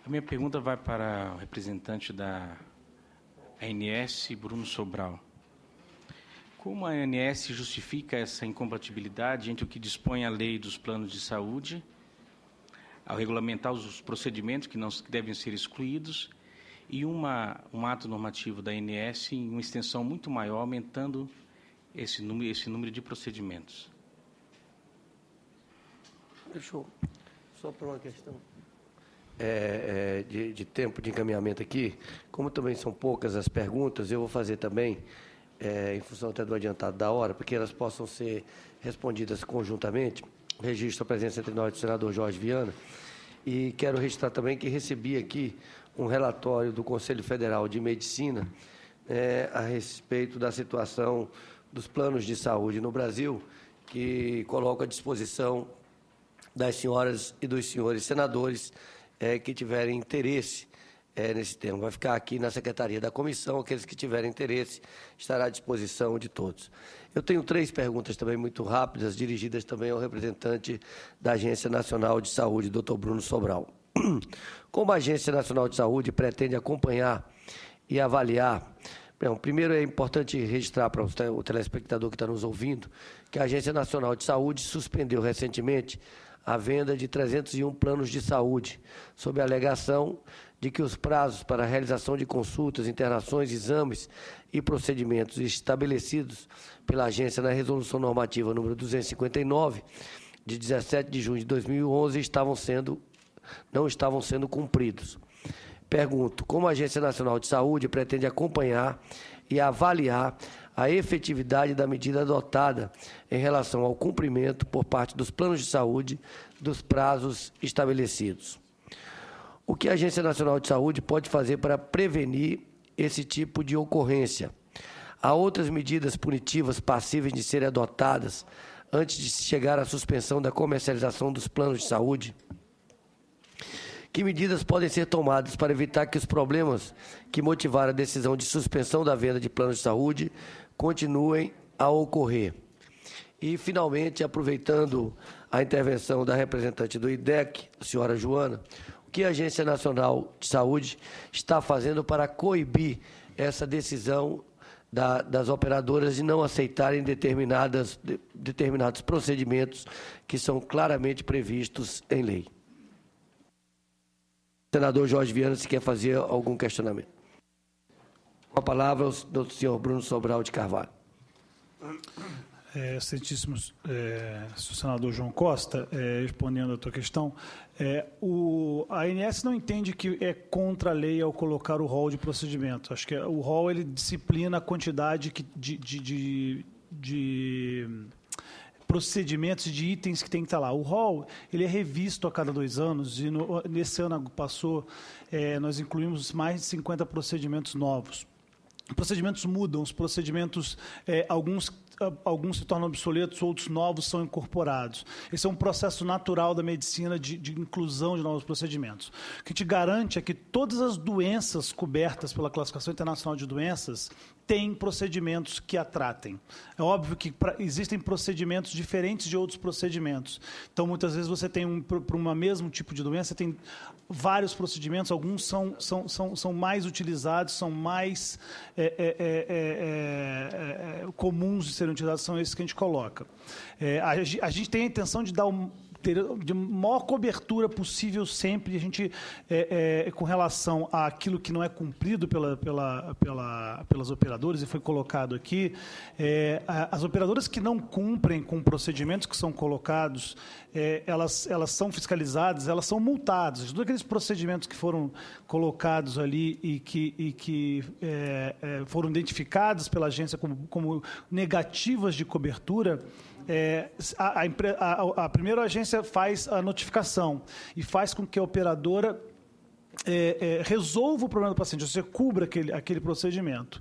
A minha pergunta vai para o representante da ANS, Bruno Sobral. Como a ANS justifica essa incompatibilidade entre o que dispõe a lei dos planos de saúde, ao regulamentar os procedimentos que devem ser excluídos, e um ato normativo da ANS em uma extensão muito maior, aumentando esse número de procedimentos? Deixa eu, só para uma questão de tempo de encaminhamento aqui, como também são poucas as perguntas, eu vou fazer também, em função até do adiantado da hora, para que elas possam ser respondidas conjuntamente. Registro a presença entre nós do senador Jorge Viana, e quero registrar também que recebi aqui um relatório do Conselho Federal de Medicina a respeito da situação dos planos de saúde no Brasil, que coloca à disposição das senhoras e dos senhores senadores que tiverem interesse nesse tema. Vai ficar aqui na Secretaria da Comissão, aqueles que tiverem interesse, estará à disposição de todos. Eu tenho 3 perguntas também muito rápidas, dirigidas também ao representante da Agência Nacional de Saúde, Dr. Bruno Sobral. Como a Agência Nacional de Saúde pretende acompanhar e avaliar... Bom, primeiro é importante registrar para o telespectador que está nos ouvindo que a Agência Nacional de Saúde suspendeu recentemente a venda de 301 planos de saúde, sob a alegação de que os prazos para a realização de consultas, internações, exames e procedimentos estabelecidos pela agência na Resolução Normativa número 259, de 17 de junho de 2011, não estavam sendo cumpridos. Pergunto, como a Agência Nacional de Saúde pretende acompanhar e avaliar a efetividade da medida adotada em relação ao cumprimento, por parte dos planos de saúde, dos prazos estabelecidos? O que a Agência Nacional de Saúde pode fazer para prevenir esse tipo de ocorrência? Há outras medidas punitivas passíveis de serem adotadas antes de chegar à suspensão da comercialização dos planos de saúde? Que medidas podem ser tomadas para evitar que os problemas que motivaram a decisão de suspensão da venda de planos de saúde continuem a ocorrer? E, finalmente, aproveitando a intervenção da representante do IDEC, a senhora Joana, o que a Agência Nacional de Saúde está fazendo para coibir essa decisão das operadoras de não aceitarem determinados procedimentos que são claramente previstos em lei? Senador Jorge Viana, se quer fazer algum questionamento. Com a palavra, o senhor Bruno Sobral de Carvalho. Excelentíssimo senador João Costa, respondendo à tua questão, a ANS não entende que é contra a lei ao colocar o rol de procedimento. Acho que o rol ele disciplina a quantidade de procedimentos, de itens que tem que estar lá. O rol ele é revisto a cada 2 anos e nesse ano passou, nós incluímos mais de 50 procedimentos novos. Os procedimentos mudam, os procedimentos, alguns se tornam obsoletos, outros novos são incorporados. Esse é um processo natural da medicina de inclusão de novos procedimentos. O que te garante é que todas as doenças cobertas pela Classificação Internacional de Doenças têm procedimentos que a tratem. É óbvio que existem procedimentos diferentes de outros procedimentos. Então, muitas vezes, você tem, para um mesmo tipo de doença, tem vários procedimentos, alguns são mais utilizados, são mais comuns de serem utilizados, são esses que a gente coloca. A gente tem a intenção de dar de maior cobertura possível sempre, a gente, com relação àquilo que não é cumprido pelas operadoras, e foi colocado aqui, as operadoras que não cumprem com procedimentos que são colocados, elas são fiscalizadas, elas são multadas. Todos aqueles procedimentos que foram colocados ali e que foram identificados pela agência como negativas de cobertura, a primeira agência faz a notificação e faz com que a operadora resolva o problema do paciente, ou seja, cubra aquele procedimento.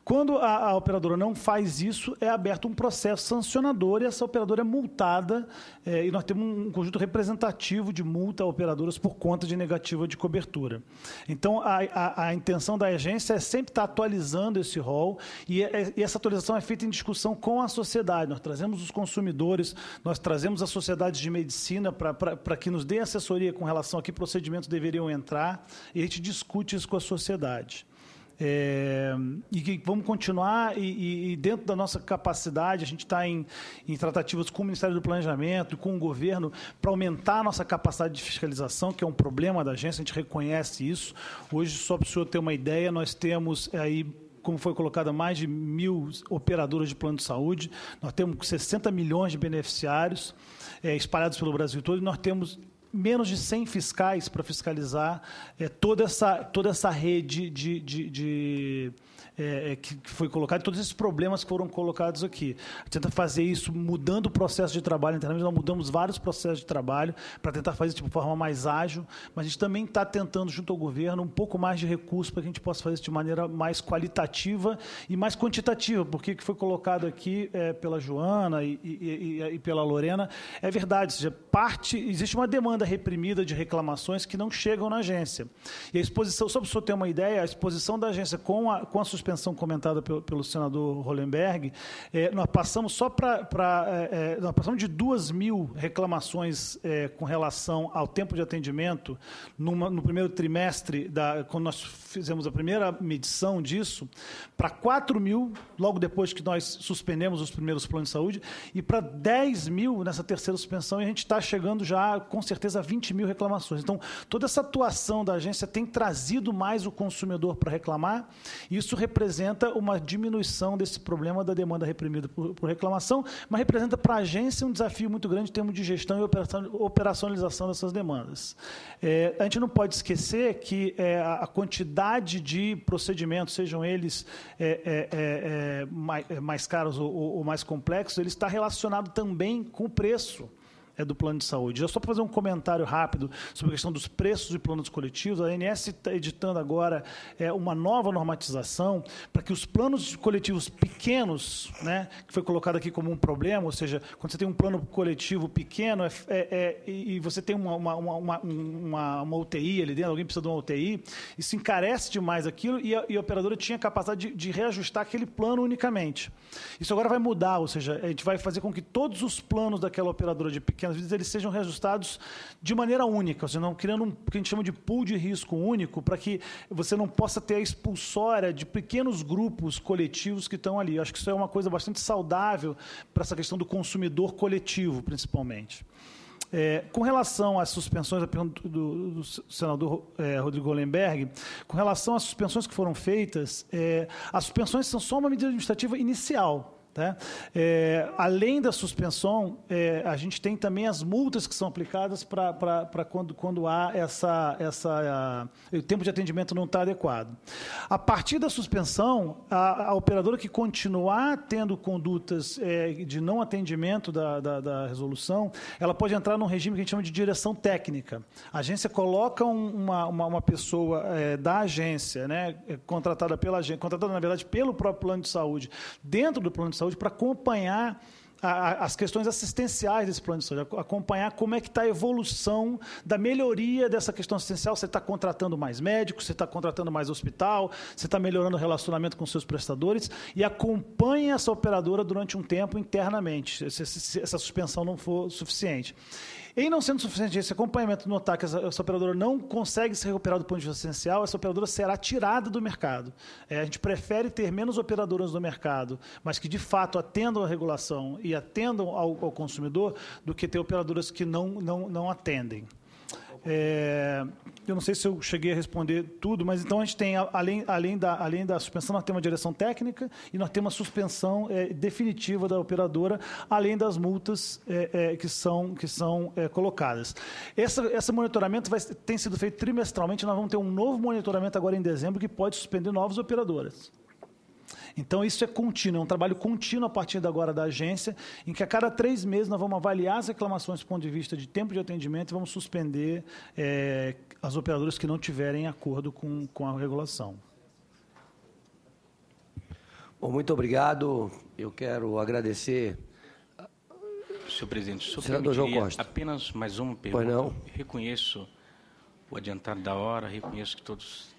Quando a operadora não faz isso, é aberto um processo sancionador e essa operadora é multada, e nós temos um conjunto representativo de multa a operadoras por conta de negativa de cobertura. Então, a intenção da agência é sempre estar atualizando esse rol, e essa atualização é feita em discussão com a sociedade. Nós trazemos os consumidores, nós trazemos as sociedades de medicina para que nos dê assessoria com relação a que procedimentos deveriam entrar, e a gente discute isso com a sociedade. E que vamos continuar, e dentro da nossa capacidade, a gente está em tratativas com o Ministério do Planejamento, com o governo, para aumentar a nossa capacidade de fiscalização, que é um problema da agência, a gente reconhece isso. Hoje, só para o senhor ter uma ideia, nós temos aí, como foi colocado, mais de 1.000 operadoras de plano de saúde, nós temos 60 milhões de beneficiários espalhados pelo Brasil todo, e nós temos menos de 100 fiscais para fiscalizar toda essa rede que foi colocada, todos esses problemas que foram colocados aqui. A gente tenta fazer isso mudando o processo de trabalho internamente, nós mudamos vários processos de trabalho para tentar fazer isso de forma mais ágil, mas a gente também está tentando, junto ao governo, um pouco mais de recursos para que a gente possa fazer isso de maneira mais qualitativa e mais quantitativa, porque o que foi colocado aqui pela Joana e pela Lorena é verdade, ou seja, existe uma demanda reprimida de reclamações que não chegam na agência. E a exposição, só para o senhor ter uma ideia, a exposição da agência com a suspensão comentada pelo senador Hollenberg, nós passamos nós passamos de 2.000 reclamações com relação ao tempo de atendimento no primeiro trimestre, quando nós fizemos a primeira medição disso, para 4.000, logo depois que nós suspendemos os primeiros planos de saúde, e para 10.000 nessa terceira suspensão, e a gente está chegando já, com certeza, a 20.000 reclamações. Então, toda essa atuação da agência tem trazido mais o consumidor para reclamar, e isso representa uma diminuição desse problema da demanda reprimida por reclamação, mas representa para a agência um desafio muito grande em termos de gestão e operacionalização dessas demandas. A gente não pode esquecer que a quantidade de procedimentos, sejam eles mais caros ou mais complexos, ele está relacionado também com o preço do plano de saúde. Já só para fazer um comentário rápido sobre a questão dos preços de planos coletivos, a ANS está editando agora uma nova normatização para que os planos coletivos pequenos, né, que foi colocado aqui como um problema, ou seja, quando você tem um plano coletivo pequeno e você tem uma UTI ali dentro, alguém precisa de uma UTI, isso encarece demais aquilo e a operadora tinha capacidade de reajustar aquele plano unicamente. Isso agora vai mudar, ou seja, a gente vai fazer com que todos os planos daquela operadora de pequenas vidas eles sejam reajustados de maneira única, ou seja, não criando o que a gente chama de pool de risco único, para que você não possa ter a expulsória de pequenos grupos coletivos que estão ali. Eu acho que isso é uma coisa bastante saudável para essa questão do consumidor coletivo, principalmente. Com relação às suspensões, a pergunta do senador Rodrigo Hollenberg, com relação às suspensões que foram feitas, as suspensões são só uma medida administrativa inicial. Tá? Além da suspensão, a gente tem também as multas que são aplicadas para quando há o tempo de atendimento não está adequado. A partir da suspensão, a operadora que continuar tendo condutas de não atendimento da resolução, ela pode entrar num regime que a gente chama de direção técnica. A agência coloca uma pessoa da agência, né, contratada pela agência, contratada, na verdade, pelo próprio plano de saúde, dentro do plano de saúde, para acompanhar as questões assistenciais desse plano de saúde, acompanhar como é que está a evolução da melhoria dessa questão assistencial. Você está contratando mais médicos, você está contratando mais hospital, você está melhorando o relacionamento com seus prestadores e acompanha essa operadora durante um tempo internamente, se essa suspensão não for suficiente. Em não sendo suficiente esse acompanhamento, notar que essa operadora não consegue se recuperar do ponto de vista essencial, essa operadora será tirada do mercado. A gente prefere ter menos operadoras no mercado, mas que, de fato, atendam à regulação e atendam ao consumidor, do que ter operadoras que não atendem. Eu não sei se eu cheguei a responder tudo, mas então a gente tem, além da suspensão, nós temos uma direção técnica e nós temos uma suspensão definitiva da operadora, além das multas que são colocadas. Esse monitoramento tem sido feito trimestralmente, nós vamos ter um novo monitoramento agora em dezembro que pode suspender novas operadoras. Então, isso é contínuo, é um trabalho contínuo a partir de agora da agência, em que a cada 3 meses nós vamos avaliar as reclamações do ponto de vista de tempo de atendimento e vamos suspender as operadoras que não tiverem acordo com a regulação. Bom, muito obrigado. Eu quero agradecer. Senhor presidente, o senador João Costa. Apenas mais uma pergunta. Pois não? Reconheço o adiantado da hora, reconheço que todos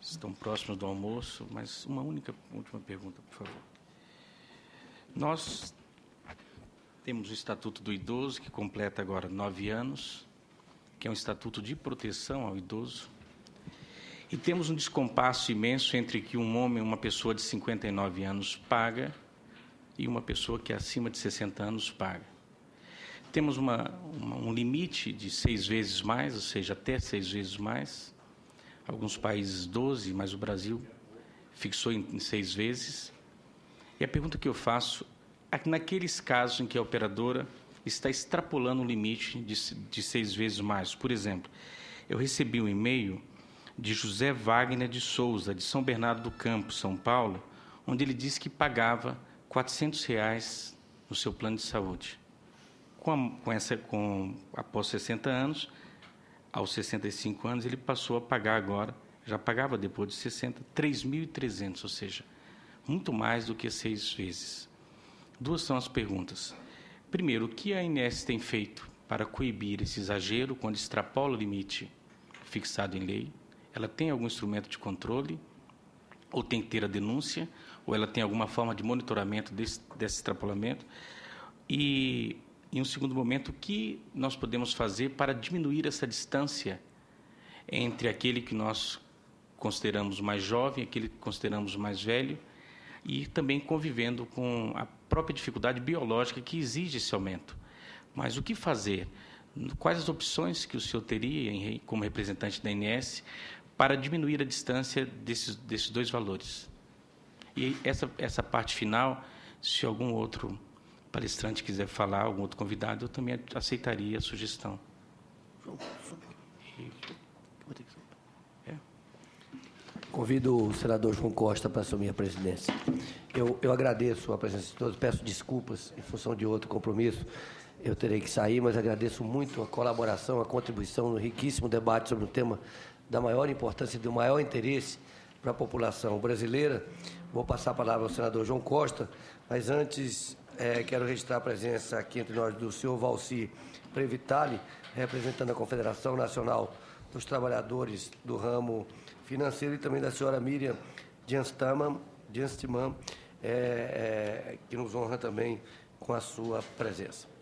estão próximos do almoço, mas uma última pergunta, por favor. Nós temos o Estatuto do Idoso, que completa agora 9 anos, que é um estatuto de proteção ao idoso, e temos um descompasso imenso entre que um homem, uma pessoa de 59 anos paga e uma pessoa que é acima de 60 anos paga. Temos um limite de 6 vezes mais, ou seja, até 6 vezes mais. Alguns países 12, mas o Brasil fixou em 6 vezes. E a pergunta que eu faço é que naqueles casos em que a operadora está extrapolando o limite de 6 vezes mais. Por exemplo, eu recebi um e-mail de José Wagner de Souza, de São Bernardo do Campo, São Paulo, onde ele disse que pagava R$ 400 no seu plano de saúde. Após 60 anos, aos 65 anos, ele passou a pagar agora, já pagava depois de 60, 3.300, ou seja, muito mais do que 6 vezes. 2 são as perguntas. Primeiro, o que a ANS tem feito para coibir esse exagero quando extrapola o limite fixado em lei? Ela tem algum instrumento de controle? Ou tem que ter a denúncia? Ou ela tem alguma forma de monitoramento desse extrapolamento? E, em um segundo momento, o que nós podemos fazer para diminuir essa distância entre aquele que nós consideramos mais jovem, aquele que consideramos mais velho, e também convivendo com a própria dificuldade biológica que exige esse aumento. Mas o que fazer? Quais as opções que o senhor teria, como representante da ANS, para diminuir a distância desses 2 valores? E essa parte final, se algum outro palestrante quiser falar, algum outro convidado, eu também aceitaria a sugestão. Convido o senador João Costa para assumir a presidência. Eu agradeço a presença de todos, peço desculpas em função de outro compromisso. Eu terei que sair, mas agradeço muito a colaboração, a contribuição no riquíssimo debate sobre um tema da maior importância e do maior interesse para a população brasileira. Vou passar a palavra ao senador João Costa, mas antes quero registrar a presença aqui entre nós do senhor Valci Previtali, representando a Confederação Nacional dos Trabalhadores do Ramo Financeiro, e também da senhora Miriam Janstiman, que nos honra também com a sua presença.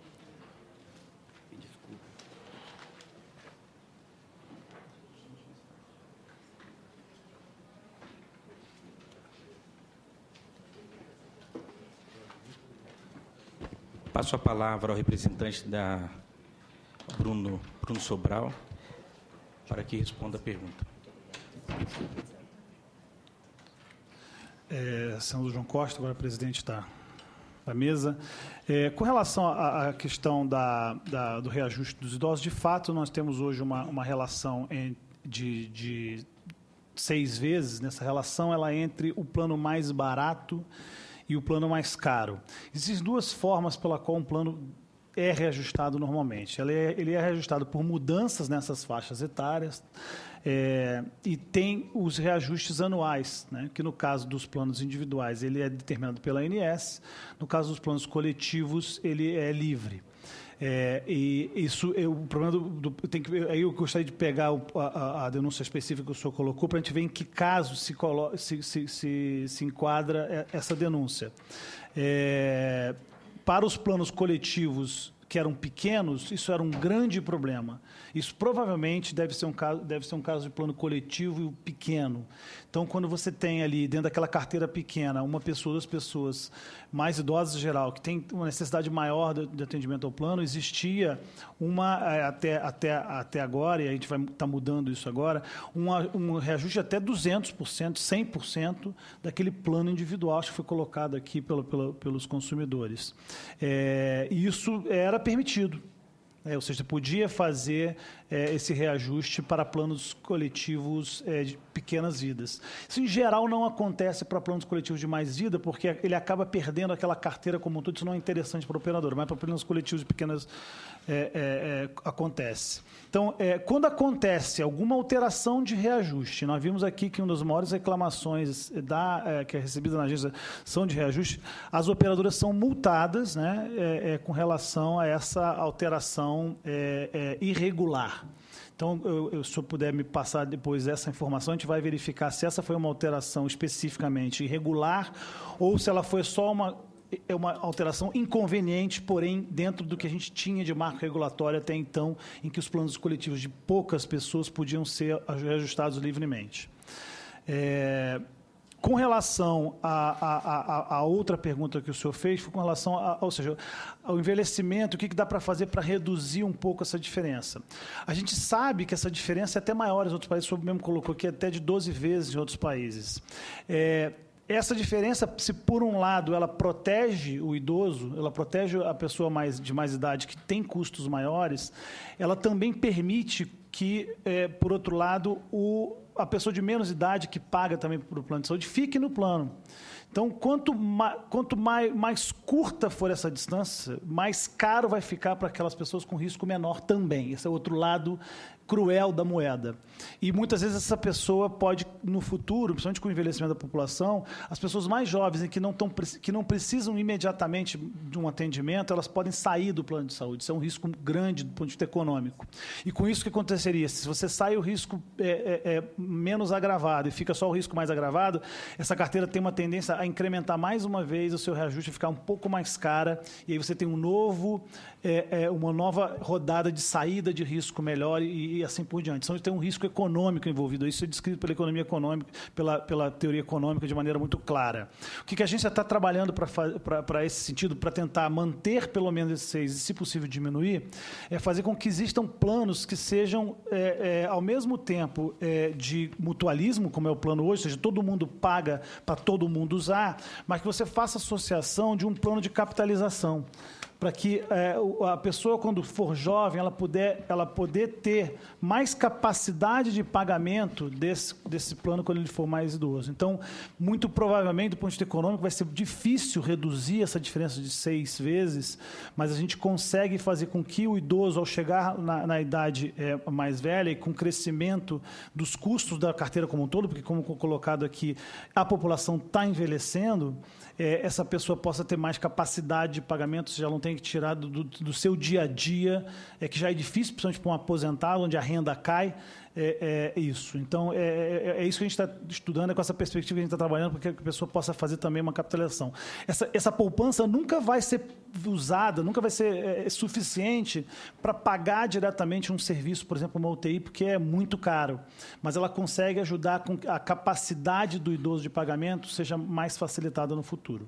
Passo a palavra ao representante da Bruno Sobral, para que responda a pergunta. Senador João Costa, agora presidente da mesa. Com relação à questão do reajuste dos idosos, de fato, nós temos hoje uma relação de 6 vezes. Nessa relação, ela é entre o plano mais barato e o plano mais caro. Existem 2 formas pela qual um plano é reajustado normalmente. Ele é reajustado por mudanças nessas faixas etárias, e tem os reajustes anuais, né, que no caso dos planos individuais ele é determinado pela ANS, no caso dos planos coletivos ele é livre. E isso, o problema aí eu gostaria de pegar a denúncia específica que o senhor colocou para a gente ver em que caso se enquadra essa denúncia. Para os planos coletivos que eram pequenos, isso era um grande problema. Isso provavelmente deve ser um caso de plano coletivo pequeno. Então, quando você tem ali, dentro daquela carteira pequena, uma pessoa, 2 pessoas mais idosas em geral, que tem uma necessidade maior de atendimento ao plano, existia até agora, e a gente vai estar mudando isso agora, um reajuste de até 200%, 100% daquele plano individual que foi colocado aqui pelos consumidores. E isso era permitido. Ou seja, podia fazer esse reajuste para planos coletivos pequenas vidas. Isso, em geral, não acontece para planos coletivos de mais vida, porque ele acaba perdendo aquela carteira como um todo. Isso não é interessante para o operador, mas para planos coletivos de pequenas acontece. Então, quando acontece alguma alteração de reajuste, nós vimos aqui que uma das maiores reclamações que é recebida na agência são de reajuste, as operadoras são multadas, né, com relação a essa alteração irregular. Então, se eu puder me passar depois essa informação, a gente vai verificar se essa foi uma alteração especificamente irregular ou se ela foi só uma alteração inconveniente, porém, dentro do que a gente tinha de marco regulatório até então, em que os planos coletivos de poucas pessoas podiam ser reajustados livremente. Com relação à outra pergunta que o senhor fez, foi com relação ao envelhecimento, o que dá para fazer para reduzir um pouco essa diferença. A gente sabe que essa diferença é até maior em outros países, o senhor mesmo colocou aqui, até de 12 vezes em outros países. Essa diferença, se por um lado ela protege o idoso, ela protege a pessoa de mais idade que tem custos maiores, ela também permite que, por outro lado, a pessoa de menos idade que paga também para o plano de saúde fique no plano. Então, quanto mais curta for essa distância, mais caro vai ficar para aquelas pessoas com risco menor também. Esse é o outro lado cruel da moeda. E muitas vezes essa pessoa pode, no futuro, principalmente com o envelhecimento da população, as pessoas mais jovens e que não precisam imediatamente de um atendimento, elas podem sair do plano de saúde. Isso é um risco grande do ponto de vista econômico. E com isso, o que aconteceria? Se você sai o risco menos agravado e fica só o risco mais agravado, essa carteira tem uma tendência a incrementar mais uma vez o seu reajuste, ficar um pouco mais cara, e aí você tem uma nova rodada de saída de risco melhor e assim por diante. Então, tem um risco econômico envolvido. Isso é descrito pela economia econômica, pela teoria econômica de maneira muito clara. O que a gente já está trabalhando para esse sentido, para tentar manter pelo menos esses 6 e, se possível, diminuir, é fazer com que existam planos que sejam, ao mesmo tempo, de mutualismo, como é o plano hoje, ou seja, todo mundo paga para todo mundo usar, mas que você faça associação de um plano de capitalização, para que a pessoa, quando for jovem, ela poder ter mais capacidade de pagamento desse plano quando ele for mais idoso. Então, muito provavelmente, do ponto de vista econômico, vai ser difícil reduzir essa diferença de 6 vezes, mas a gente consegue fazer com que o idoso, ao chegar na idade mais velha e com o crescimento dos custos da carteira como um todo, porque, como colocado aqui, a população está envelhecendo, essa pessoa possa ter mais capacidade de pagamento, ou seja, ela não tem que tirar do seu dia a dia, que já é difícil, principalmente para um aposentado, onde a renda cai, isso. Então, é isso que a gente está estudando, é com essa perspectiva que a gente está trabalhando, para que a pessoa possa fazer também uma capitalização. Essa poupança nunca vai ser usada, nunca vai ser suficiente para pagar diretamente um serviço, por exemplo, uma UTI, porque é muito caro. Mas ela consegue ajudar com que a capacidade do idoso de pagamento seja mais facilitada no futuro.